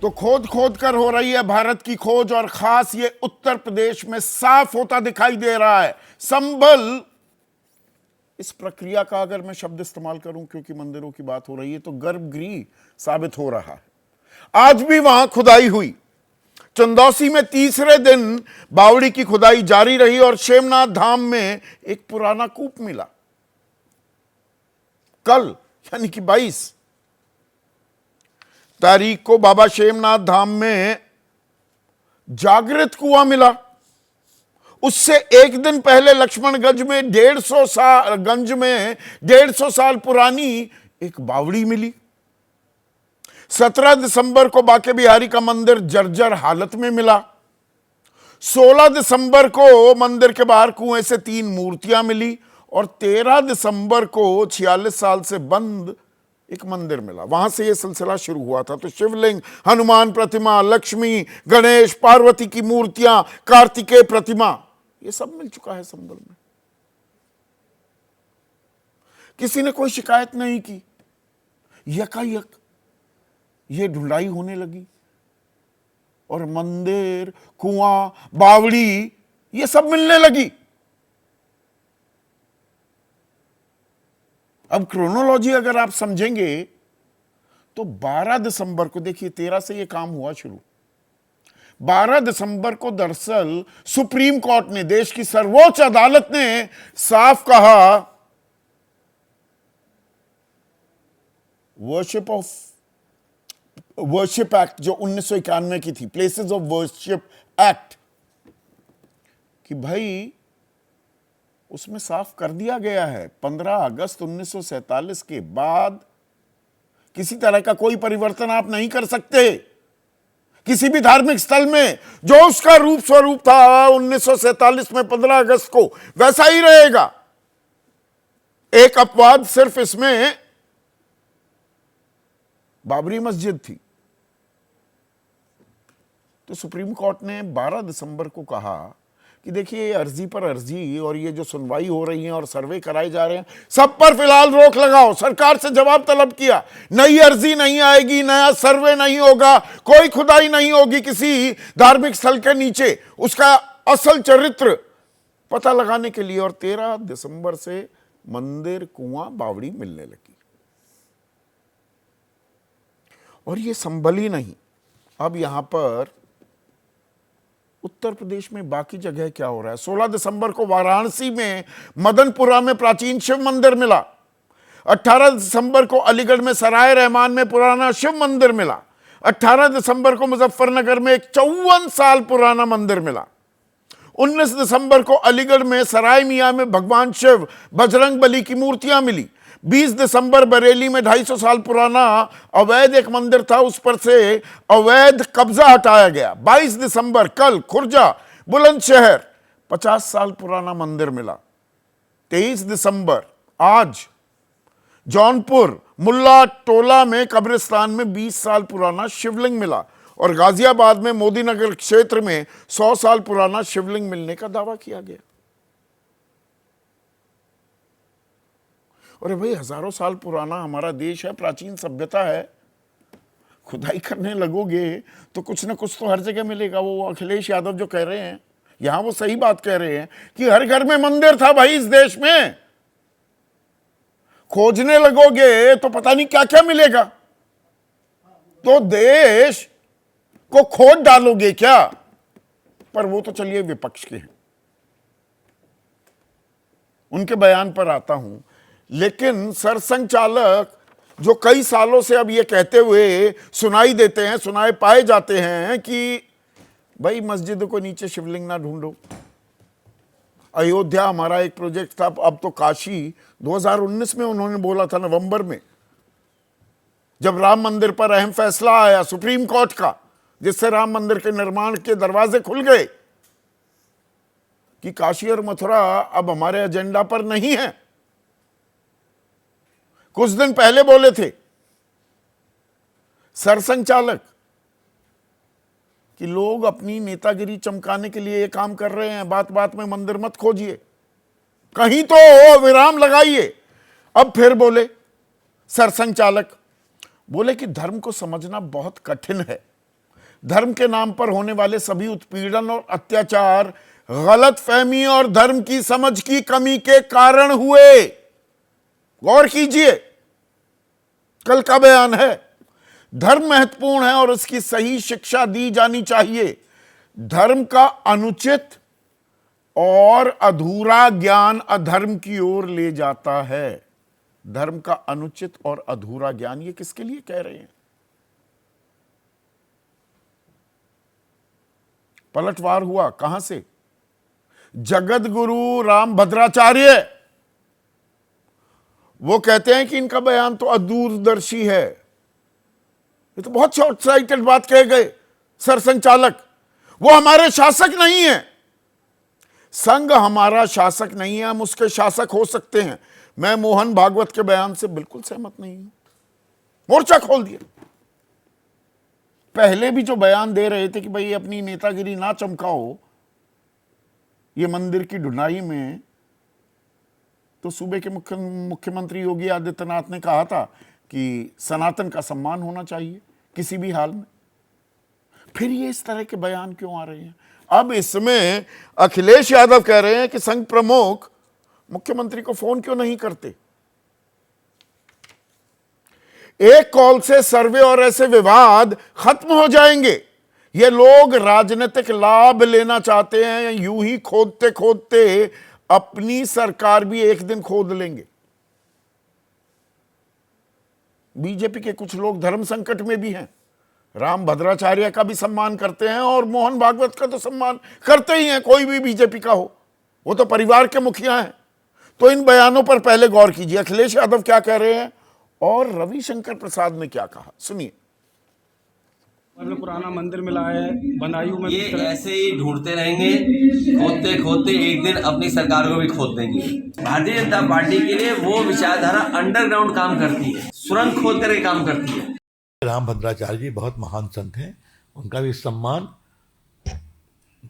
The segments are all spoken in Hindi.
तो खोद खोद कर हो रही है भारत की खोज, और खास ये उत्तर प्रदेश में साफ होता दिखाई दे रहा है। संभल, इस प्रक्रिया का अगर मैं शब्द इस्तेमाल करूं क्योंकि मंदिरों की बात हो रही है, तो गर्भगृह साबित हो रहा है। आज भी वहां खुदाई हुई। चंदौसी में तीसरे दिन बावड़ी की खुदाई जारी रही और शेमनाथ धाम में एक पुराना कूप मिला। कल यानी कि 22 तारीख को बाबा शेमनाथ धाम में जागृत कुआं मिला। उससे एक दिन पहले लक्ष्मणगंज में 150 साल पुरानी एक बावड़ी मिली। 17 दिसंबर को बांके बिहारी का मंदिर जर्जर हालत में मिला। 16 दिसंबर को मंदिर के बाहर कुएं से 3 मूर्तियां मिली और 13 दिसंबर को 46 साल से बंद एक मंदिर मिला। वहां से यह सिलसिला शुरू हुआ था। तो शिवलिंग, हनुमान प्रतिमा, लक्ष्मी, गणेश, पार्वती की मूर्तियां, कार्तिकेय प्रतिमा, यह सब मिल चुका है संभल में। किसी ने कोई शिकायत नहीं की। यकायक ये ढुलाई होने लगी और मंदिर, कुआं, बावड़ी ये सब मिलने लगी। अब क्रोनोलॉजी अगर आप समझेंगे तो 12 दिसंबर को, देखिए 13 से ये काम हुआ शुरू। 12 दिसंबर को दरअसल सुप्रीम कोर्ट ने, देश की सर्वोच्च अदालत ने साफ कहा, वर्शिप एक्ट जो 1991 की थी, प्लेसेस ऑफ वर्शिप एक्ट, कि भाई उसमें साफ कर दिया गया है 15 अगस्त 1947 के बाद किसी तरह का कोई परिवर्तन आप नहीं कर सकते। किसी भी धार्मिक स्थल में जो उसका रूप स्वरूप था 1947 में 15 अगस्त को, वैसा ही रहेगा। एक अपवाद सिर्फ इसमें बाबरी मस्जिद थी। तो सुप्रीम कोर्ट ने 12 दिसंबर को कहा कि देखिए अर्जी पर अर्जी और ये जो सुनवाई हो रही है और सर्वे कराए जा रहे हैं, सब पर फिलहाल रोक लगाओ। सरकार से जवाब तलब किया, नई अर्जी नहीं आएगी, नया सर्वे नहीं होगा, कोई खुदाई नहीं होगी किसी धार्मिक स्थल के नीचे, उसका असल चरित्र पता लगाने के लिए। और 13 दिसंबर से मंदिर, कुआं, बावड़ी मिलने लगी। और ये संभल ही नहीं, अब यहां पर उत्तर प्रदेश में बाकी जगह क्या हो रहा है। 16 दिसंबर को वाराणसी में मदनपुरा में प्राचीन शिव मंदिर मिला। 18 दिसंबर को अलीगढ़ में सराय रहमान में पुराना शिव मंदिर मिला। 18 दिसंबर को मुजफ्फरनगर में एक 54 साल पुराना मंदिर मिला। 19 दिसंबर को अलीगढ़ में सराय मियां में भगवान शिव, बजरंग बली की मूर्तियां मिली। 20 दिसंबर बरेली में 250 साल पुराना अवैध एक मंदिर था, उस पर से अवैध कब्जा हटाया गया। 22 दिसंबर कल खुर्जा, बुलंदशहर 50 साल पुराना मंदिर मिला। 23 दिसंबर आज जौनपुर मुल्ला टोला में कब्रिस्तान में 20 साल पुराना शिवलिंग मिला। और गाजियाबाद में मोदीनगर क्षेत्र में 100 साल पुराना शिवलिंग मिलने का दावा किया गया। अरे भाई, हजारों साल पुराना हमारा देश है, प्राचीन सभ्यता है। खुदाई करने लगोगे तो कुछ ना कुछ तो हर जगह मिलेगा। वो अखिलेश यादव जो कह रहे हैं यहां, वो सही बात कह रहे हैं कि हर घर में मंदिर था भाई इस देश में। खोजने लगोगे तो पता नहीं क्या क्या मिलेगा। तो देश को खोद डालोगे क्या? पर वो तो चलिए विपक्ष के हैं, उनके बयान पर आता हूं। लेकिन सरसंघचालक जो कई सालों से अब ये कहते हुए सुनाई देते हैं, सुनाए पाए जाते हैं कि भाई मस्जिदों को नीचे शिवलिंग ना ढूंढो। अयोध्या हमारा एक प्रोजेक्ट था, अब तो काशी 2019 में उन्होंने बोला था नवंबर में, जब राम मंदिर पर अहम फैसला आया सुप्रीम कोर्ट का, जिससे राम मंदिर के निर्माण के दरवाजे खुल गए, कि काशी और मथुरा अब हमारे एजेंडा पर नहीं है। कुछ दिन पहले बोले थे सरसंघचालक कि लोग अपनी नेतागिरी चमकाने के लिए ये काम कर रहे हैं, बात बात में मंदिर मत खोजिए, कहीं तो विराम लगाइए। अब फिर बोले सरसंघचालक, बोले कि धर्म को समझना बहुत कठिन है। धर्म के नाम पर होने वाले सभी उत्पीड़न और अत्याचार गलत फहमी और धर्म की समझ की कमी के कारण हुए। गौर कीजिए, कल का बयान है। धर्म महत्वपूर्ण है और उसकी सही शिक्षा दी जानी चाहिए। धर्म का अनुचित और अधूरा ज्ञान अधर्म की ओर ले जाता है। धर्म का अनुचित और अधूरा ज्ञान, ये किसके लिए कह रहे हैं? पलटवार हुआ कहां से? जगत गुरु राम भद्राचार्य, वो कहते हैं कि इनका बयान तो अदूरदर्शी है। ये तो बहुत शॉर्ट साइटेड बात कह गए सरसंचालक। वो हमारे शासक नहीं है। संघ हमारा शासक नहीं है, हम उसके शासक हो सकते हैं। मैं मोहन भागवत के बयान से बिल्कुल सहमत नहीं हूं। मोर्चा खोल दिया। पहले भी जो बयान दे रहे थे कि भाई अपनी नेतागिरी ना चमकाओ ये मंदिर की ढुलाई में, तो सूबे के मुख्यमंत्री योगी आदित्यनाथ ने कहा था कि सनातन का सम्मान होना चाहिए किसी भी हाल में। फिर ये इस तरह के बयान क्यों आ रहे हैं? अब इसमें अखिलेश यादव कह रहे हैं कि संघ प्रमुख मुख्यमंत्री को फोन क्यों नहीं करते। एक कॉल से सर्वे और ऐसे विवाद खत्म हो जाएंगे। ये लोग राजनीतिक लाभ लेना चाहते हैं, यूं ही खोदते खोदते अपनी सरकार भी एक दिन खोद लेंगे। बीजेपी के कुछ लोग धर्म संकट में भी हैं। राम भद्राचार्य का भी सम्मान करते हैं और मोहन भागवत का तो सम्मान करते ही हैं, कोई भी बीजेपी का हो, वो तो परिवार के मुखिया हैं। तो इन बयानों पर पहले गौर कीजिए, अखिलेश यादव क्या कह रहे हैं और रविशंकर प्रसाद ने क्या कहा, सुनिए। हमने पुराना मंदिर मिला है, बदायूं में ये ऐसे ही ढूंढते रहेंगे, खोदते खोदते एक दिन अपनी सरकार को भी खोद देंगे। भारतीय जनता पार्टी के लिए वो विचारधारा अंडरग्राउंड काम करती है, सुरंग खोद करके काम करती है। राम भद्राचार्य जी बहुत महान संत हैं, उनका भी सम्मान,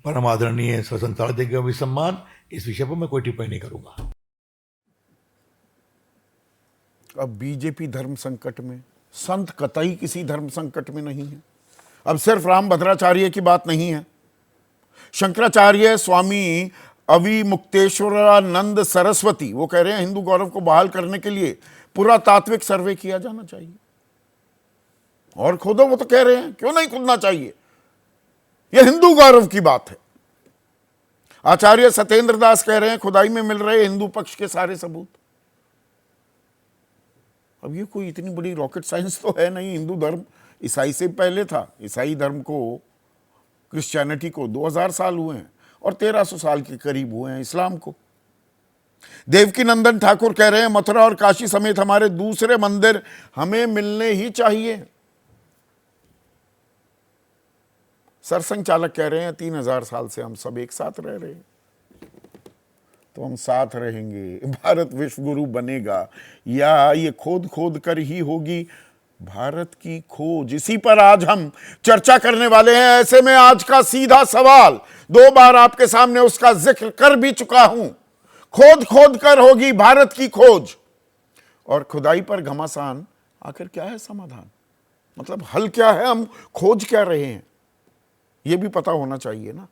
परम आदरणीय स्वतंत्रता का भी सम्मान। इस विषय पर मैं कोई टिप्पणी नहीं करूंगा। अब बीजेपी धर्म संकट में, संत कतई किसी धर्म संकट में नहीं है। अब सिर्फ राम भद्राचार्य की बात नहीं है। शंकराचार्य स्वामी अविमुक्तेश्वरानंद सरस्वती वो कह रहे हैं हिंदू गौरव को बहाल करने के लिए पुरातात्विक सर्वे किया जाना चाहिए। और खोदो, वो तो कह रहे हैं क्यों नहीं खोदना चाहिए, यह हिंदू गौरव की बात है। आचार्य सत्येंद्र दास कह रहे हैं खुदाई में मिल रहे हिंदू पक्ष के सारे सबूत। अब ये कोई इतनी बड़ी रॉकेट साइंस तो है नहीं। हिंदू धर्म ईसाई से पहले था। ईसाई धर्म को, क्रिश्चियनिटी को 2000 साल हुए हैं और 1300 साल के करीब हुए हैं इस्लाम को। देवकी नंदन ठाकुर कह रहे हैं मथुरा और काशी समेत हमारे दूसरे मंदिर हमें मिलने ही चाहिए। सरसंघ चालक कह रहे हैं 3000 साल से हम सब एक साथ रह रहे हैं, तो हम साथ रहेंगे। भारत विश्व गुरु बनेगा या ये खोद खोद कर ही होगी भारत की खोज, इसी पर आज हम चर्चा करने वाले हैं। ऐसे में आज का सीधा सवाल, 2 बार आपके सामने उसका जिक्र कर भी चुका हूं, खोद खोद कर होगी भारत की खोज। और खुदाई पर घमासान, आखिर क्या है समाधान, मतलब हल क्या है, हम खोज क्या रहे हैं, यह भी पता होना चाहिए ना।